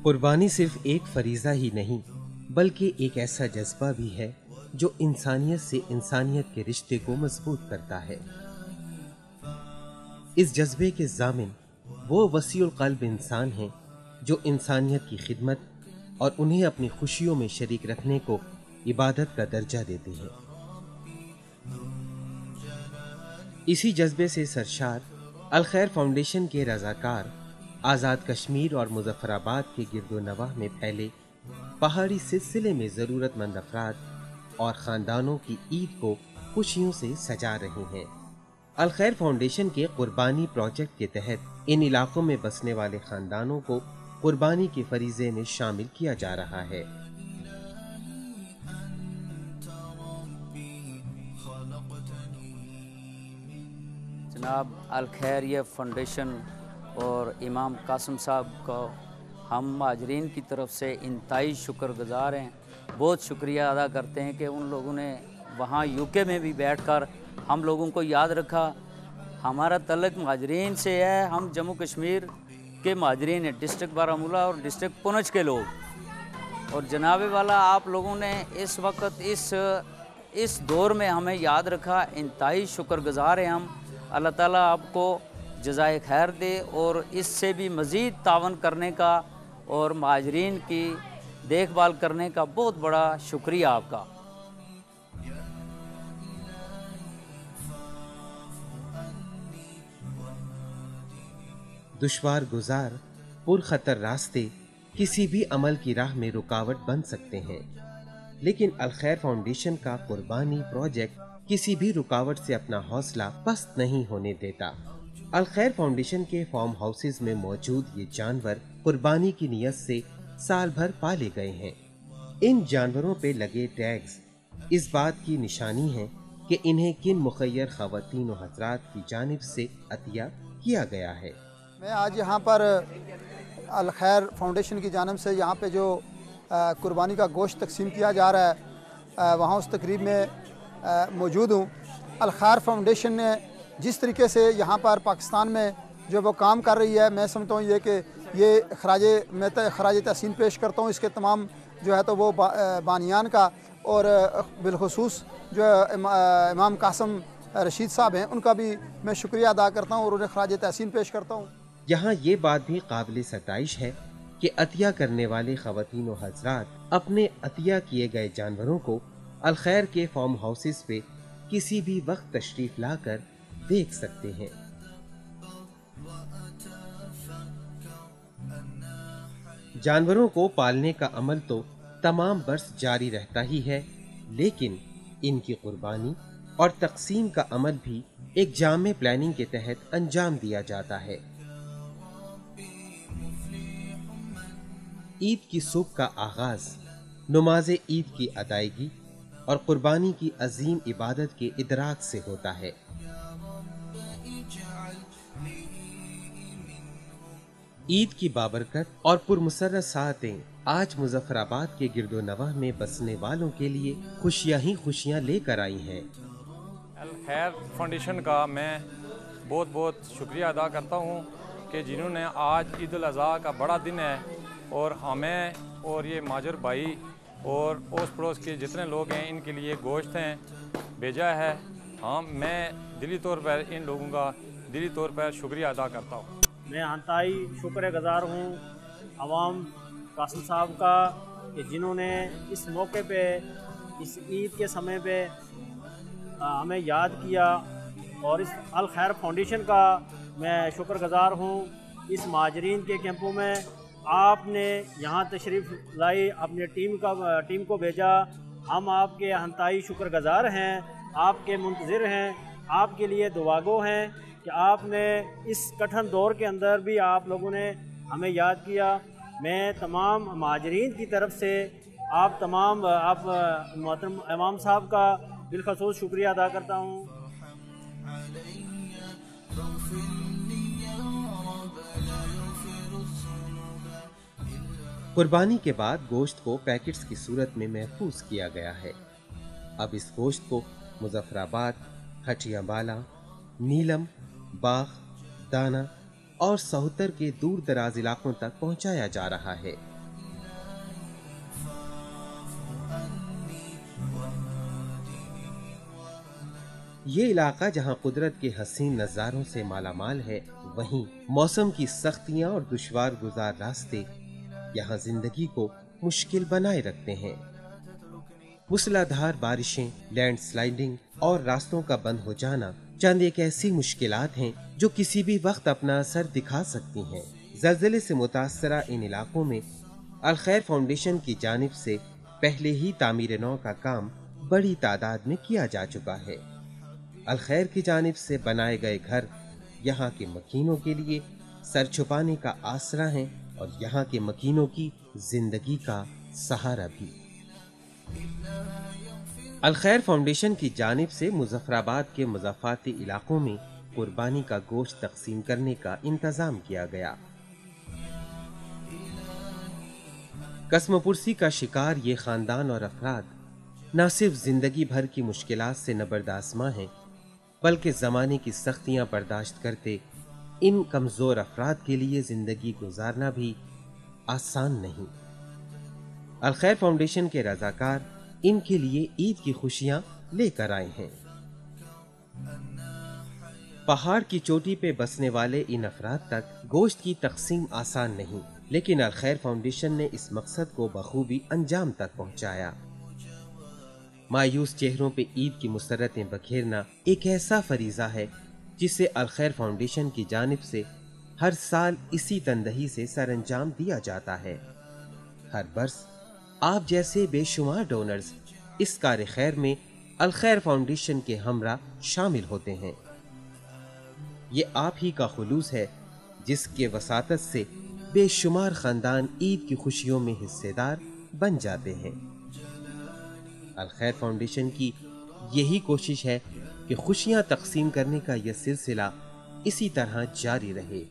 قربانی صرف ایک فریضہ ہی نہیں بلکہ ایک ایسا جذبہ بھی ہے جو انسانیت سے انسانیت کے رشتے کو مضبوط کرتا ہے۔ اس جذبے کے ضامن وہ وسیع القلب انسان ہیں جو انسانیت کی خدمت اور انہیں اپنی خوشیوں میں شریک رکھنے کو عبادت کا درجہ دیتے ہیں۔ اسی جذبے سے سرشار الخیر فاؤنڈیشن کے رضاکار آزاد کشمیر اور مظفر آباد کے گرد و نواح میں پھیلے پہاڑی سلسلے میں ضرورت مند افراد اور خاندانوں کی عید کو خوشیوں سے سجا رہے ہیں۔ الخیر فاؤنڈیشن کے قربانی پروجیکٹ کے تحت ان علاقوں میں بسنے والے خاندانوں کو قربانی کے فریضے میں شامل کیا جا رہا ہے۔ جناب الخیر یہ فاؤنڈیشن اور امام قاسم صاحب کو ہم مہاجرین کی طرف سے انتہائی شکر گزار ہیں، بہت شکریہ ادا کرتے ہیں کہ ان لوگوں نے وہاں یو کے میں بھی بیٹھ کر ہم لوگوں کو یاد رکھا۔ ہمارا تعلق مہاجرین سے ہے، ہم جموں کشمیر کے مہاجرین ہیں، ڈسٹرکٹ بارہمولہ اور ڈسٹرکٹ پونچھ کے لوگ، اور جناب والا آپ لوگوں نے اس وقت اس دور میں ہمیں یاد رکھا، انتہائی شکر گزار ہیں ہم۔ اللہ تعالیٰ آپ کو جزائے خیر دے اور اس سے بھی مزید تعاون کرنے کا اور مہاجرین کی دیکھ بھال کرنے کا بہت بڑا شکریہ آپ کا۔ دشوار گزار پرخطر راستے کسی بھی عمل کی راہ میں رکاوٹ بن سکتے ہیں، لیکن الخیر فاؤنڈیشن کا قربانی پروجیکٹ کسی بھی رکاوٹ سے اپنا حوصلہ پست نہیں ہونے دیتا۔ الخیر فاؤنڈیشن کے فارم ہاؤسز میں موجود یہ جانور قربانی کی نیت سے سال بھر پالے گئے ہیں۔ ان جانوروں پہ لگے ٹیگز اس بات کی نشانی ہیں کہ انہیں کن مخیر خواتین و حضرات کی جانب سے عطیہ کیا گیا ہے۔ میں آج یہاں پر الخیر فاؤنڈیشن کی جانب سے یہاں پہ جو قربانی کا گوشت تقسیم کیا جا رہا ہے وہاں اس تقریب میں موجود ہوں۔ الخیر فاؤنڈیشن نے جس طریقے سے یہاں پر پاکستان میں جو وہ کام کر رہی ہے، میں سمجھتا ہوں یہ کہ یہ خراج تحسین پیش کرتا ہوں اس کے تمام جو ہے تو وہ بانیان کا، اور بالخصوص جو امام قاسم رشید صاحب ہیں ان کا بھی میں شکریہ ادا کرتا ہوں اور انہیں خراج تحسین پیش کرتا ہوں۔ یہاں یہ بات بھی قابل ستائش ہے کہ عطیہ کرنے والے خواتین و حضرات اپنے عطیہ کیے گئے جانوروں کو الخیر کے فارم ہاؤسز پہ کسی بھی وقت تشریف لا کر دیکھ سکتے ہیں۔ جانوروں کو پالنے کا عمل تو تمام برس جاری رہتا ہی ہے، لیکن ان کی قربانی اور تقسیم کا عمل بھی ایک جامع پلاننگ کے تحت انجام دیا جاتا ہے۔ عید کی صبح کا آغاز نماز عید کی ادائیگی اور قربانی کی عظیم عبادت کے ادراک سے ہوتا ہے۔ عید کی بابرکت اور پرمسرت ساعتیں آج مظفر آباد کے گرد و نواح میں بسنے والوں کے لیے خوشیاں ہی خوشیاں لے کر آئی ہیں۔ الخیر فاؤنڈیشن کا میں بہت بہت شکریہ ادا کرتا ہوں کہ جنہوں نے آج عید الاضحیٰ کا بڑا دن ہے اور ہمیں اور یہ مہاجر بھائی اور اوس پڑوس کے جتنے لوگ ہیں ان کے لیے گوشت ہیں بھیجا ہے۔ ہاں، میں دلی طور پر ان لوگوں کا دلی طور پر شکریہ ادا کرتا ہوں۔ میں انتہائی شکر گزار ہوں عوام قاسم صاحب کا کہ جنہوں نے اس موقع پہ اس عید کے سمے پہ ہمیں یاد کیا، اور اس الخیر فاؤنڈیشن کا میں شکر گزار ہوں۔ اس مہاجرین کے کیمپوں میں آپ نے یہاں تشریف لائی، اپنے ٹیم کو بھیجا، ہم آپ کے انتہائی شکر گزار ہیں، آپ کے منتظر ہیں، آپ کے لیے دعاگو ہیں کہ آپ نے اس کٹھن دور کے اندر بھی آپ لوگوں نے ہمیں یاد کیا۔ میں تمام مہاجرین کی طرف سے آپ محترم امام صاحب کا بالخصوص شکریہ ادا کرتا ہوں۔ قربانی کے بعد گوشت کو پیکٹس کی صورت میں محفوظ کیا گیا ہے۔ اب اس گوشت کو مظفر آباد، ہٹیا بالا، نیلم، باغ، دانا اور سہتر کے دور دراز علاقوں تک پہنچایا جا رہا ہے۔ یہ علاقہ جہاں قدرت کے حسین نظاروں سے مالا مال ہے، وہیں موسم کی سختیاں اور دشوار گزار راستے یہاں زندگی کو مشکل بنائے رکھتے ہیں۔ موسلا دھار بارشیں، لینڈ سلائڈنگ اور راستوں کا بند ہو جانا چند ایک ایسی مشکلات ہیں جو کسی بھی وقت اپنا اثر دکھا سکتی ہیں۔ زلزلے سے متاثرہ ان علاقوں میں الخیر فاؤنڈیشن کی جانب سے پہلے ہی تعمیر نو کا کام بڑی تعداد میں کیا جا چکا ہے۔ الخیر کی جانب سے بنائے گئے گھر یہاں کے مکینوں کے لیے سر چھپانے کا آسرا ہیں اور یہاں کے مکینوں کی زندگی کا سہارا بھی۔ الخیر فاؤنڈیشن کی جانب سے مظفر آباد کے مضافاتی علاقوں میں قربانی کا گوشت تقسیم کرنے کا انتظام کیا گیا۔ قسم پرسی کا شکار یہ خاندان اور افراد نہ صرف زندگی بھر کی مشکلات سے نبردآسماں ہیں، بلکہ زمانے کی سختیاں برداشت کرتے ان کمزور افراد کے لیے زندگی گزارنا بھی آسان نہیں۔ الخیر فاؤنڈیشن کے رضاکار ان کے لیے عید کی خوشیاں لے کر آئے ہیں۔ پہاڑ کی چوٹی پہ بسنے والے ان افراد تک گوشت کی تقسیم آسان نہیں، لیکن الخیر فاؤنڈیشن نے اس مقصد کو بخوبی انجام تک پہنچایا۔ مایوس چہروں پہ عید کی مسرتیں بکھیرنا ایک ایسا فریضہ ہے جسے الخیر فاؤنڈیشن کی جانب سے ہر سال اسی تندہی سے سر انجام دیا جاتا ہے۔ ہر برس آپ جیسے بے شمار ڈونرز اس کار خیر میں الخیر فاؤنڈیشن کے ہمراہ شامل ہوتے ہیں۔ یہ آپ ہی کا خلوص ہے جس کے وساطت سے بے شمار خاندان عید کی خوشیوں میں حصے دار بن جاتے ہیں۔ الخیر فاؤنڈیشن کی یہی کوشش ہے کہ خوشیاں تقسیم کرنے کا یہ سلسلہ اسی طرح جاری رہے۔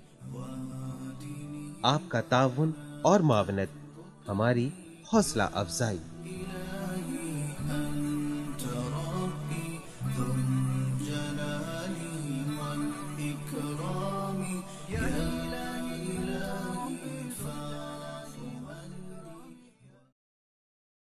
آپ کا تعاون اور معاونت ہماری حوصلہ افزائی